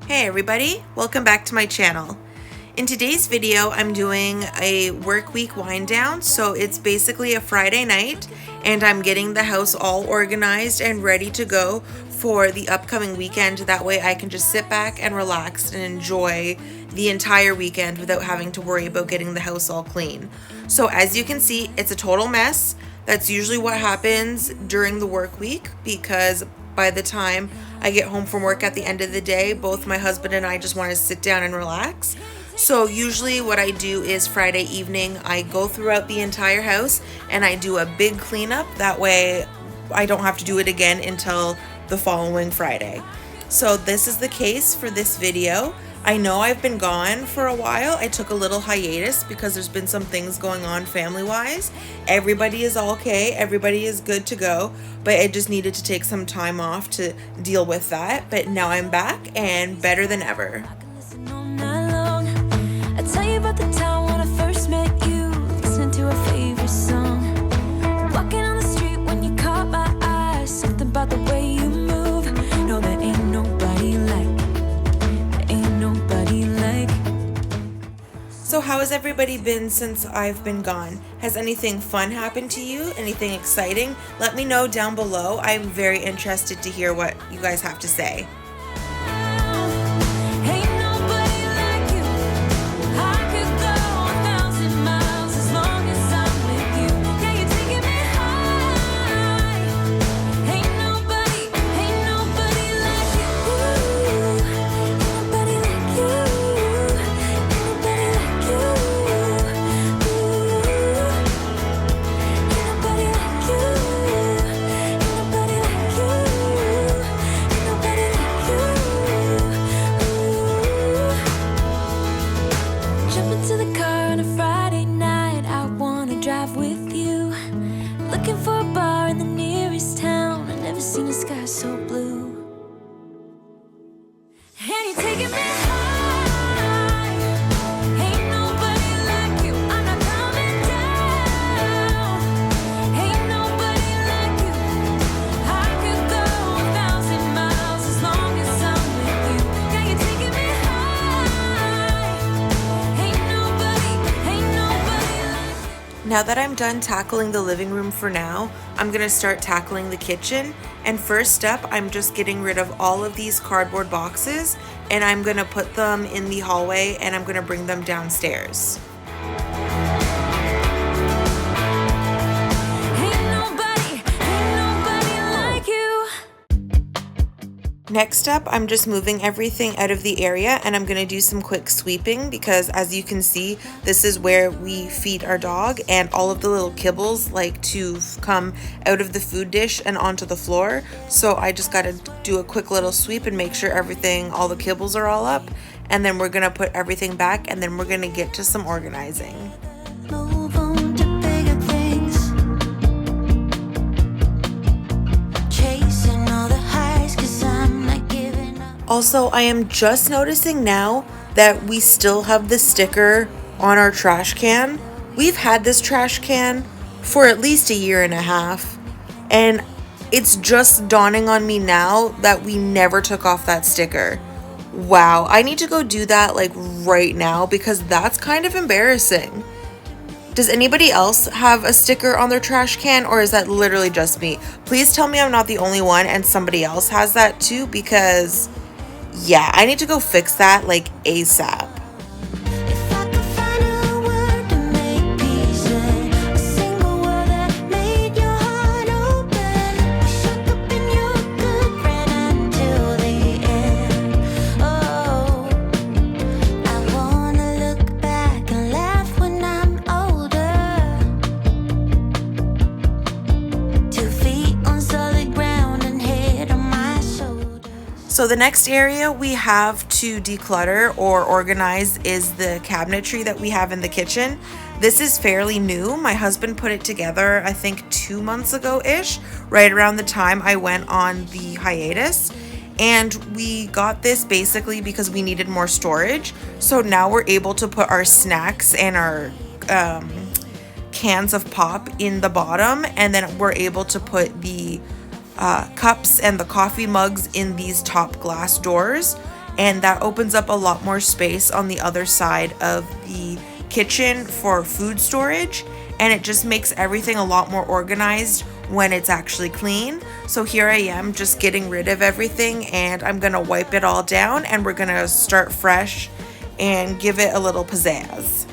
Hey everybody, welcome back to my channel. In today's video, I'm doing a work week wind down. So it's basically a Friday night and I'm getting the house all organized and ready to go for the upcoming weekend. That way I can just sit back and relax and enjoy the entire weekend without having to worry about getting the house all clean. So as you can see, it's a total mess. That's usually what happens during the work week because by the time I get home from work at the end of the day, both my husband and I just want to sit down and relax. So usually what I do is Friday evening, I go throughout the entire house and I do a big cleanup. That way I don't have to do it again until the following Friday. So this is the case for this video. I know I've been gone for a while. I took a little hiatus because there's been some things going on family-wise. Everybody is okay. Everybody is good to go. But I just needed to take some time off to deal with that. But now I'm back and better than ever. I tell you about the time when I first met you, listening to a favorite song. Walking on the street when you caught my eye, something about the way you move. No, there ain't nobody like. So how has everybody been since I've been gone? Has anything fun happened to you? Anything exciting? Let me know down below. I'm very interested to hear what you guys have to say. Now that I'm done tackling the living room for now, I'm gonna start tackling the kitchen. And first up, I'm just getting rid of all of these cardboard boxes and I'm gonna put them in the hallway and I'm gonna bring them downstairs. Next up, I'm just moving everything out of the area and I'm gonna do some quick sweeping because as you can see, this is where we feed our dog and all of the little kibbles like to come out of the food dish and onto the floor. So I just gotta do a quick little sweep and make sure everything, all the kibbles are all up. And then we're gonna put everything back and then we're gonna get to some organizing. Also, I am just noticing now that we still have the sticker on our trash can. We've had this trash can for at least a year and a half, and it's just dawning on me now that we never took off that sticker. Wow, I need to go do that like right now because that's kind of embarrassing. Does anybody else have a sticker on their trash can or is that literally just me? Please tell me I'm not the only one and somebody else has that too because yeah, I need to go fix that like ASAP. So the next area we have to declutter or organize is the cabinetry that we have in the kitchen. This is fairly new. My husband put it together, I think 2 months ago-ish, right around the time I went on the hiatus. And we got this basically because we needed more storage. So now we're able to put our snacks and our cans of pop in the bottom, and then we're able to put the cups and the coffee mugs in these top glass doors. and that opens up a lot more space on the other side of the kitchen for food storage, and it just makes everything a lot more organized when it's actually clean. So here I am just getting rid of everything, and I'm gonna wipe it all down, and we're gonna start fresh and give it a little pizzazz.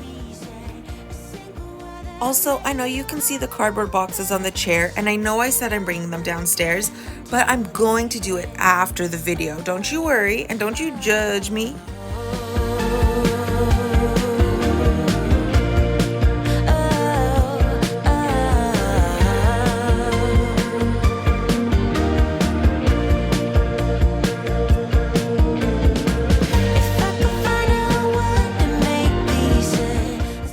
Also, I know you can see the cardboard boxes on the chair, and I know I said I'm bringing them downstairs, but I'm going to do it after the video. Don't you worry, and don't you judge me.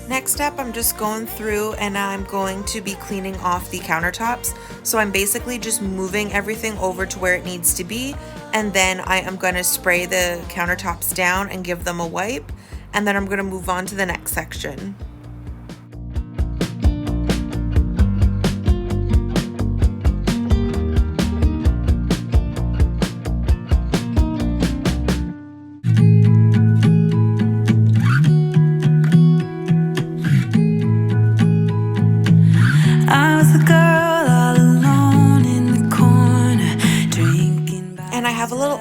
Next up, I'm just going through and I'm going to be cleaning off the countertops. So I'm basically just moving everything over to where it needs to be, and then I am going to spray the countertops down and give them a wipe, and then I'm going to move on to the next section.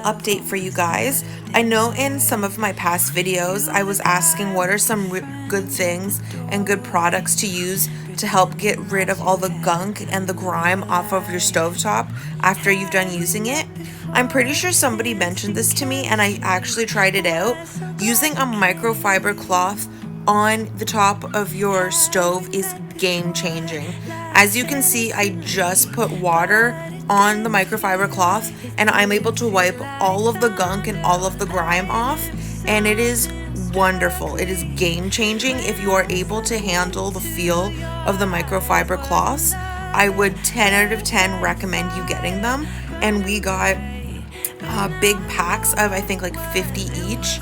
Update for you guys. I know in some of my past videos I was asking what are some good things and good products to use to help get rid of all the gunk and the grime off of your stovetop after you've done using it. I'm pretty sure somebody mentioned this to me, and I actually tried it out. Using a microfiber cloth on the top of your stove is game changing. As you can see, I just put water on the microfiber cloth, and I'm able to wipe all of the gunk and all of the grime off, and it is wonderful. It is game changing if you are able to handle the feel of the microfiber cloths. I would 10 out of 10 recommend you getting them, and we got big packs of I think like 50 each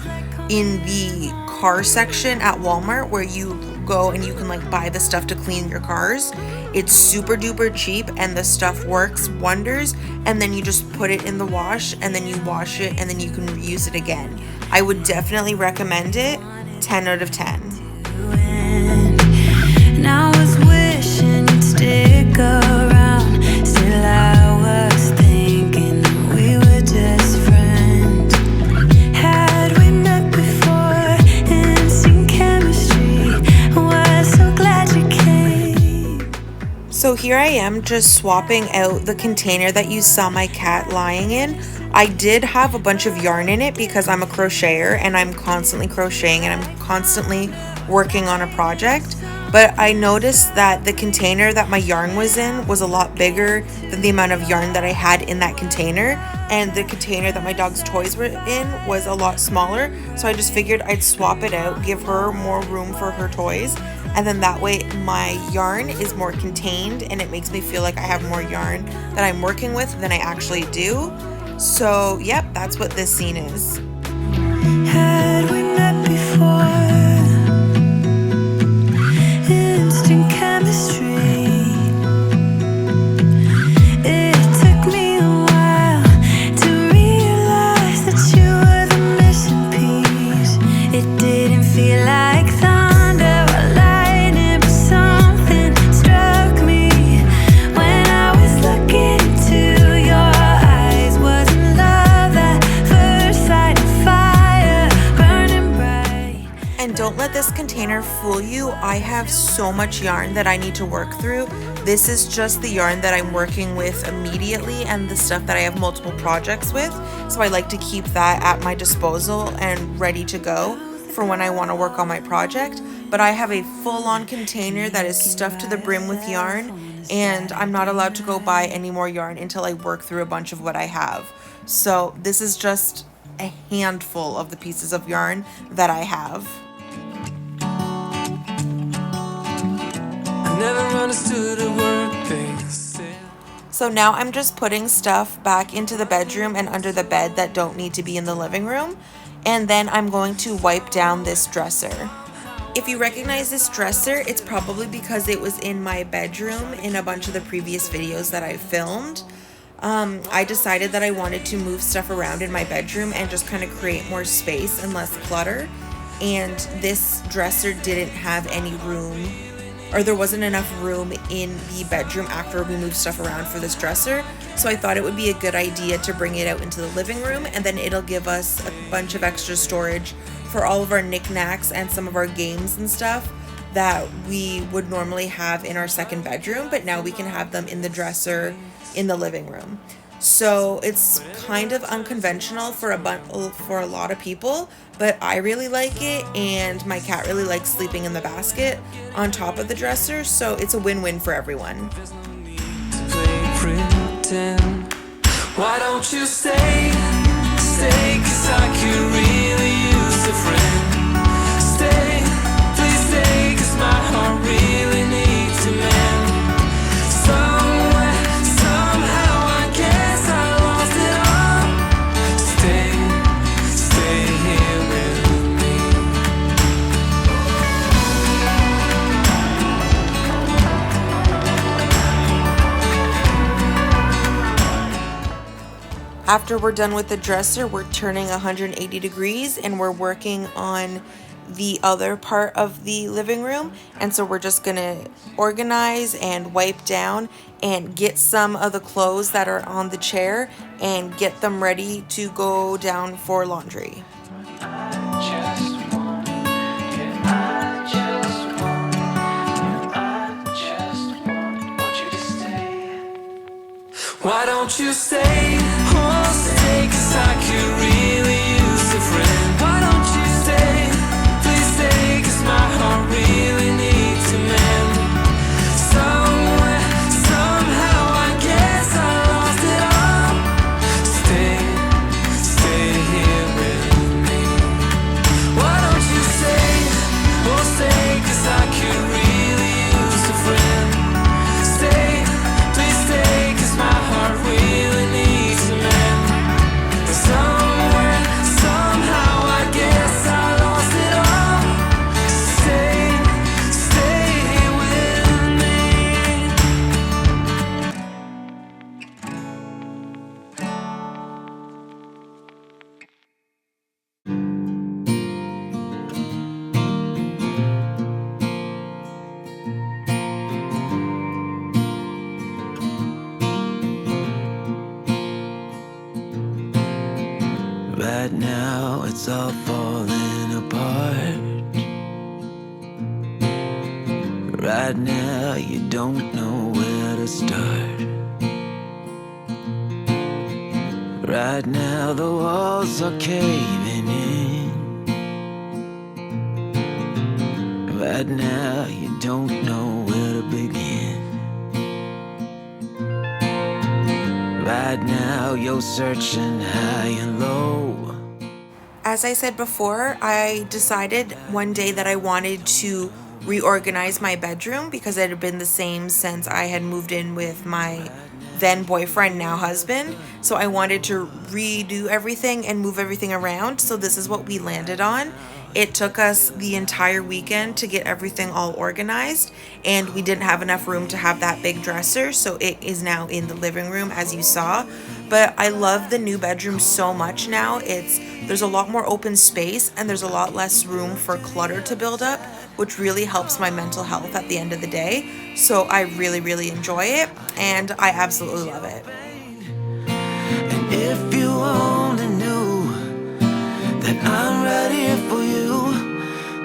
in the car section at Walmart, where you go and you can like buy the stuff to clean your cars. It's super duper cheap, and the stuff works wonders, and then you just put it in the wash, and then you wash it, and then you can reuse it again. I would definitely recommend it. 10 out of 10. And I was wishing you'd stick around. Still I was thinking that we were just friends. Had we met before and seen chemistry, was so glad you came. So here I am just swapping out the container that you saw my cat lying in. I did have a bunch of yarn in it because I'm a crocheter and I'm constantly crocheting and I'm constantly working on a project. But I noticed that the container that my yarn was in was a lot bigger than the amount of yarn that I had in that container. And the container that my dog's toys were in was a lot smaller. So I just figured I'd swap it out, give her more room for her toys. And then that way my yarn is more contained and it makes me feel like I have more yarn that I'm working with than I actually do. So, yep, that's what this scene is. Had we met before? Instant chemistry. It took me a while to realize that you were the missing piece. It didn't feel like thunder or lightning, but something struck me when I was looking into your eyes. Wasn't love at first sight, fire burning bright. And don't let this container fool you. I have so much yarn that I need to work through. This is just the yarn that I'm working with immediately and the stuff that I have multiple projects with. So I like to keep that at my disposal and ready to go for when I want to work on my project. But I have a full-on container that is stuffed to the brim with yarn, and I'm not allowed to go buy any more yarn until I work through a bunch of what I have. So this is just a handful of the pieces of yarn that I have. I never understood a word they said. So now I'm just putting stuff back into the bedroom and under the bed that don't need to be in the living room. And then I'm going to wipe down this dresser. If you recognize this dresser, it's probably because it was in my bedroom in a bunch of the previous videos that I filmed. I decided that I wanted to move stuff around in my bedroom and just kind of create more space and less clutter. And this dresser didn't have any room, or there wasn't enough room in the bedroom after we moved stuff around for this dresser. So I thought it would be a good idea to bring it out into the living room, and then it'll give us a bunch of extra storage for all of our knickknacks and some of our games and stuff that we would normally have in our second bedroom, but now we can have them in the dresser in the living room. So it's kind of unconventional for a lot of people, but I really like it, and my cat really likes sleeping in the basket on top of the dresser, so it's a win-win for everyone. Why don't you stay, 'cause I could really use a friend. Stay, please stay, 'cause my heart really needs a man. Somewhere, somehow, I guess I lost it all. Stay here with me. After we're done with the dresser, we're turning 180 degrees and we're working on the other part of the living room. And so we're just gonna organize and wipe down and get some of the clothes that are on the chair and get them ready to go down for laundry. Why don't you stay, oh stay, 'cause I could really use a friend. Why don't you stay, please stay, 'cause my heart really needs a man. Somewhere, somehow, I guess I lost it all. Stay here with me. Why don't you stay, oh stay, 'cause I could really use a friend. Stay, please stay, 'cause my heart really needs a man. Somewhere, somehow, I guess I lost it all. Stay with me. Right now it's all falling apart. Right now you don't know where to start. Right now the walls are caving in. Right now you don't know where to begin. Right now you're searching high and low. As I said before, I decided one day that I wanted to reorganize my bedroom because it had been the same since I had moved in with my then boyfriend, now husband. So I wanted to redo everything and move everything around. So this is what we landed on. It took us the entire weekend to get everything all organized, and we didn't have enough room to have that big dresser, so it is now in the living room, as you saw. But I love the new bedroom so much now. There's a lot more open space, and there's a lot less room for clutter to build up, which really helps my mental health at the end of the day. So I really, really enjoy it, and I absolutely love it. And if you only knew that I'm right here for you,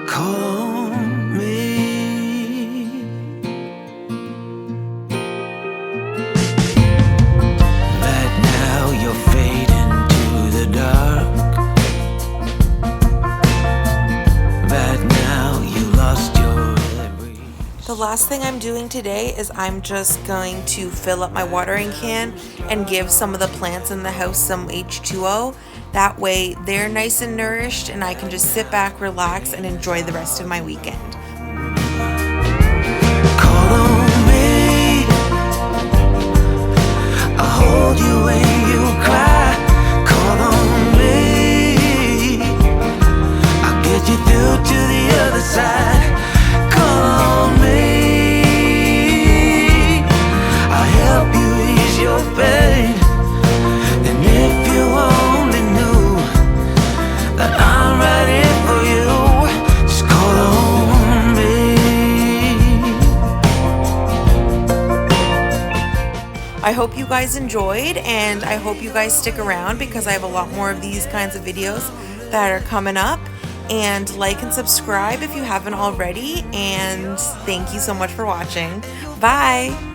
call me. Right now you're fading to the dark. Right now you lost your every. The last thing I'm doing today is I'm just going to fill up my watering can and give some of the plants in the house some H2O. That way they're nice and nourished and I can just sit back, relax, and enjoy the rest of my weekend. Call on me. I'll hold you when you cry. Call on me. I'll get you through to the other side. Call on me. I'll help you ease your pain. I hope you guys enjoyed, and I hope you guys stick around because I have a lot more of these kinds of videos that are coming up. And like and subscribe if you haven't already, and thank you so much for watching. Bye!